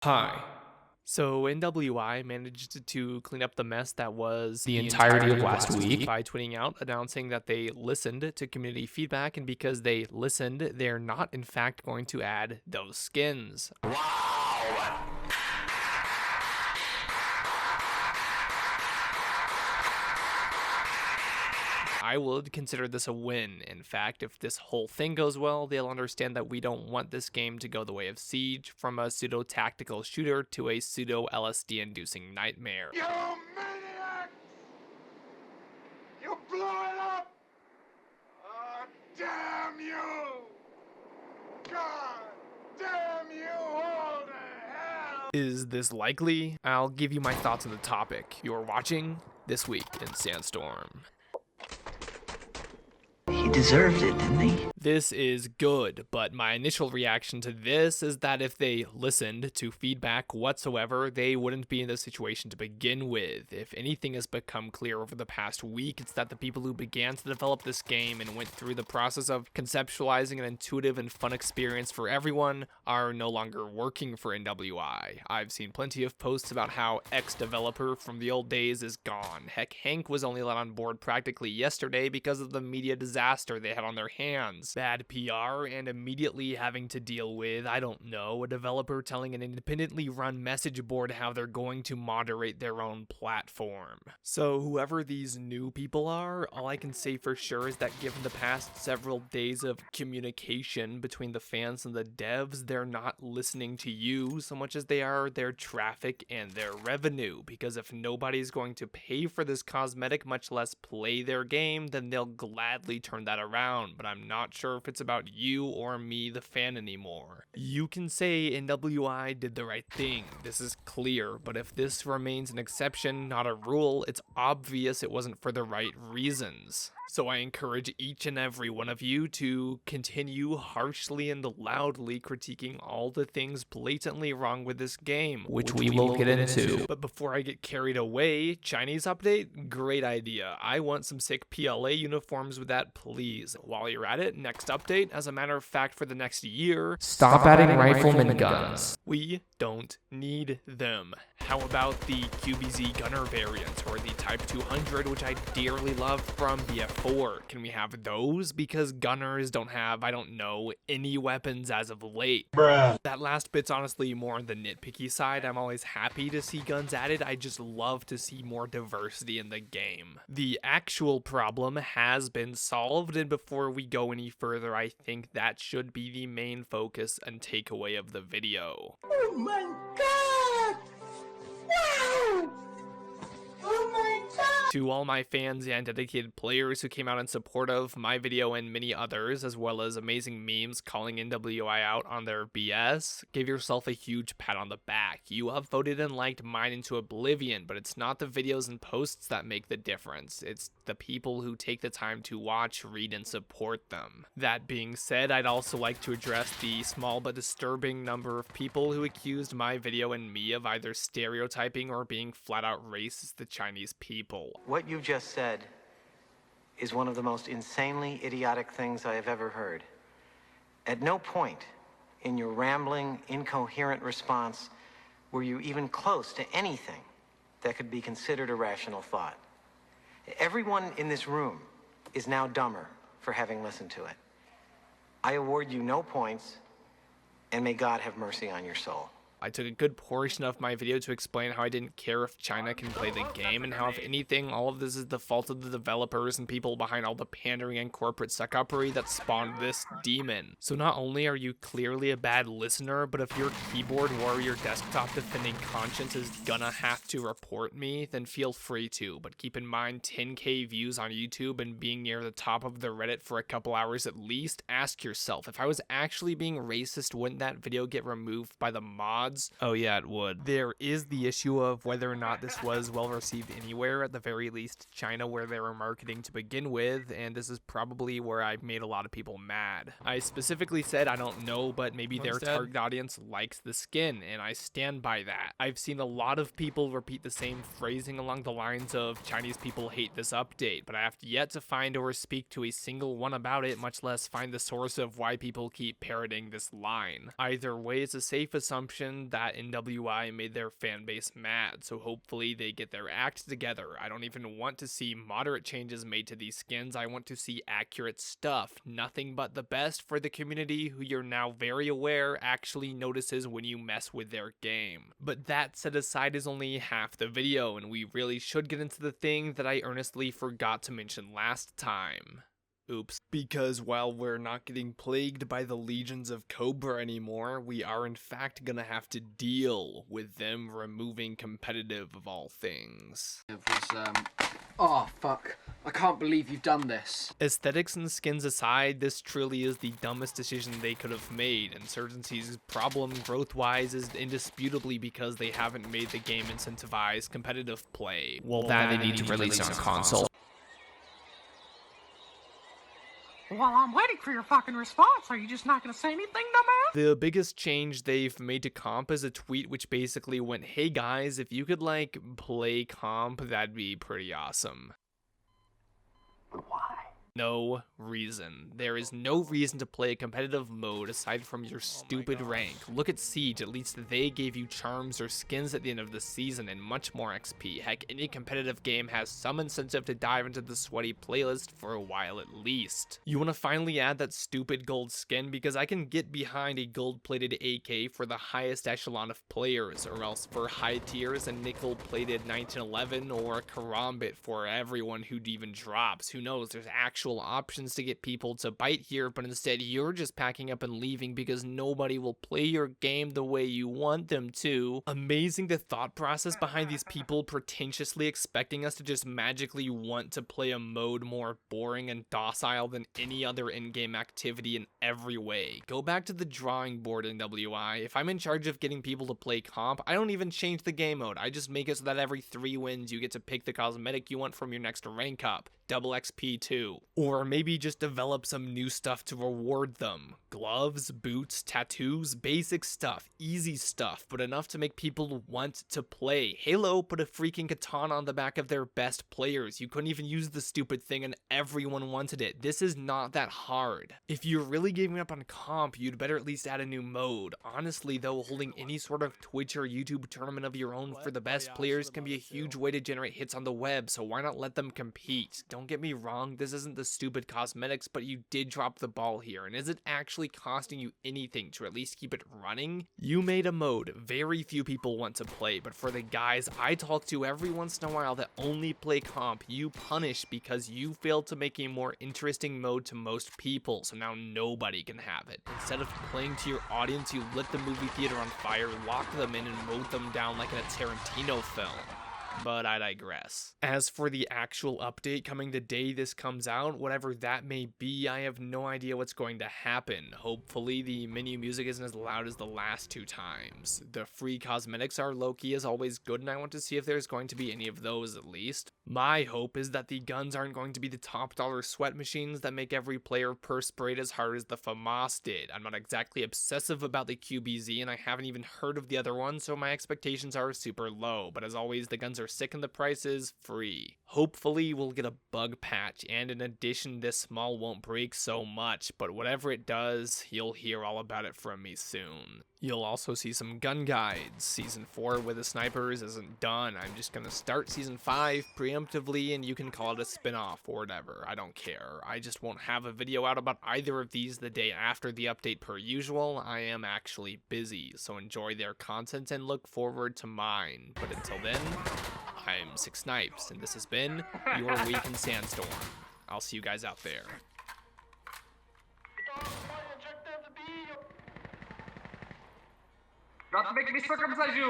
Hi. So NWI managed to clean up the mess that was the entirety of last week by tweeting out announcing that they listened to community feedback, and because they listened, they're not in fact going to add those skins. Wow! I would consider this a win. In fact, if this whole thing goes well, they'll understand that we don't want this game to go the way of Siege, from a pseudo-tactical shooter to a pseudo-LSD-inducing nightmare. You maniacs! You blew it up! Oh, damn you! God damn you all to hell! Is this likely? I'll give you my thoughts on the topic. You're watching This Week in Sandstorm. He deserved it, didn't he? This is good, but my initial reaction to this is that if they listened to feedback whatsoever, they wouldn't be in this situation to begin with. If anything has become clear over the past week, it's that the people who began to develop this game and went through the process of conceptualizing an intuitive and fun experience for everyone are no longer working for NWI. I've seen plenty of posts about how ex-developer from the old days is gone. Heck, Hank was only let on board practically yesterday because of the media disaster they had on their hands. Bad PR, and immediately having to deal with, I don't know, a developer telling an independently run message board how they're going to moderate their own platform. So whoever these new people are, all I can say for sure is that given the past several days of communication between the fans and the devs, they're not listening to you so much as they are their traffic and their revenue, because if nobody's going to pay for this cosmetic, much less play their game, then they'll gladly turn that around. But I'm not sure if it's about you or me, the fan, anymore. You can say NWI did the right thing, this is clear, but if this remains an exception, not a rule, it's obvious it wasn't for the right reasons. So I encourage each and every one of you to continue harshly and loudly critiquing all the things blatantly wrong with this game, which we will get into. But before I get carried away, Chinese update? Great idea. I want some sick PLA uniforms with that, please. While you're at it, next update, as a matter of fact for the next year, Stop adding rifleman guns. we don't need them. How about the QBZ gunner variant, or the Type 200, which I dearly love from BF4? Can we have those? Because gunners don't have, I don't know, any weapons as of late. Bruh. That last bit's honestly more on the nitpicky side. I'm always happy to see guns added. I just love to see more diversity in the game. The actual problem has been solved, and before we go any further, I think that should be the main focus and takeaway of the video. Oh my god! Wow! Oh my god! To all my fans and dedicated players who came out in support of my video and many others, as well as amazing memes calling NWI out on their BS, give yourself a huge pat on the back. You upvoted and liked mine into oblivion, but it's not the videos and posts that make the difference. It's the people who take the time to watch, read, and support them. That being said, I'd also like to address the small but disturbing number of people who accused my video and me of either stereotyping or being flat out racist to Chinese people. What you just said is one of the most insanely idiotic things I have ever heard. At no point in your rambling, incoherent response were you even close to anything that could be considered a rational thought. Everyone in this room is now dumber for having listened to it. I award you no points, and may God have mercy on your soul. I took a good portion of my video to explain how I didn't care if China can play the game, and how, if anything, all of this is the fault of the developers and people behind all the pandering and corporate suckupery that spawned this demon. So not only are you clearly a bad listener, but if your keyboard warrior desktop defending conscience is gonna have to report me, then feel free to. But keep in mind, 10k views on YouTube and being near the top of the Reddit for a couple hours at least, ask yourself, if I was actually being racist, wouldn't that video get removed by the mods? Oh yeah, it would. There is the issue of whether or not this was well received anywhere, at the very least China, where they were marketing to begin with, and this is probably where I made a lot of people mad. I specifically said I don't know, but maybe their target audience likes the skin, and I stand by that. I've seen a lot of people repeat the same phrasing along the lines of Chinese people hate this update, but I have yet to find or speak to a single one about it, much less find the source of why people keep parroting this line. Either way, it's a safe assumption mentioned that NWI made their fan base mad, so hopefully they get their act together. I don't even want to see moderate changes made to these skins, I want to see accurate stuff. Nothing but the best for the community, who you're now very aware actually notices when you mess with their game. But that set aside is only half the video, and we really should get into the thing that I earnestly forgot to mention last time. Oops. Because while we're not getting plagued by the legions of Cobra anymore, we are in fact gonna have to deal with them removing competitive of all things. Oh fuck, I can't believe you've done this. Aesthetics and skins aside, this truly is the dumbest decision they could have made. Insurgency's problem growth-wise is indisputably because they haven't made the game incentivize competitive play. Well, that they need to release on console. While I'm waiting for your fucking response, are you just not gonna say anything, dumbass? The biggest change they've made to comp is a tweet which basically went, hey guys, if you could like play comp, that'd be pretty awesome. Why? No reason. There is no reason to play a competitive mode aside from your stupid rank. Look at Siege, at least they gave you charms or skins at the end of the season and much more XP. Heck, any competitive game has some incentive to dive into the sweaty playlist for a while at least. You want to finally add that stupid gold skin, because I can get behind a gold-plated AK for the highest echelon of players, or else for high tiers a nickel-plated 1911 or a karambit for everyone who even drops. Who knows, there's actual options to get people to bite here, but instead you're just packing up and leaving because nobody will play your game the way you want them to. Amazing the thought process behind these people pretentiously expecting us to just magically want to play a mode more boring and docile than any other in-game activity in every way. Go back to the drawing board in WI. If I'm in charge of getting people to play comp, I don't even change the game mode. I just make it so that every 3 wins you get to pick the cosmetic you want from your next rank up. Double XP too. Or maybe just develop some new stuff to reward them. Gloves, boots, tattoos, basic stuff, easy stuff, but enough to make people want to play. Halo put a freaking katana on the back of their best players. You couldn't even use the stupid thing and everyone wanted it. This is not that hard. If you're really giving up on comp, you'd better at least add a new mode. Honestly though, holding any sort of Twitch or YouTube tournament of your own for the best players can be a huge way to generate hits on the web, so why not let them compete? Don't get me wrong, this isn't the stupid cosmetics, but you did drop the ball here, and is it actually costing you anything to at least keep it running? You made a mode very few people want to play, but for the guys I talk to every once in a while that only play comp, you punish because you failed to make a more interesting mode to most people, so now nobody can have it. Instead of playing to your audience, you lit the movie theater on fire, locked them in, and mowed them down like in a Tarantino film. But I digress. As for the actual update coming the day this comes out, whatever that may be, I have no idea what's going to happen. Hopefully the menu music isn't as loud as the last 2 times. The free cosmetics are low-key as always good, and I want to see if there's going to be any of those at least. My hope is that the guns aren't going to be the top dollar sweat machines that make every player perspirate as hard as the FAMAS did. I'm not exactly obsessive about the QBZ, and I haven't even heard of the other one, so my expectations are super low, but as always the guns are sick and the price is free. Hopefully we'll get a bug patch, and in addition this small won't break so much, but whatever it does, you'll hear all about it from me soon. You'll also see some gun guides. Season 4 with the snipers isn't done. I'm just gonna start Season 5 preemptively, and you can call it a spin-off or whatever. I don't care. I just won't have a video out about either of these the day after the update per usual. I am actually busy, so enjoy their content and look forward to mine. But until then, I'm Six Snipes, and this has been your week in Sandstorm. I'll see you guys out there. Not to make me circumcise you!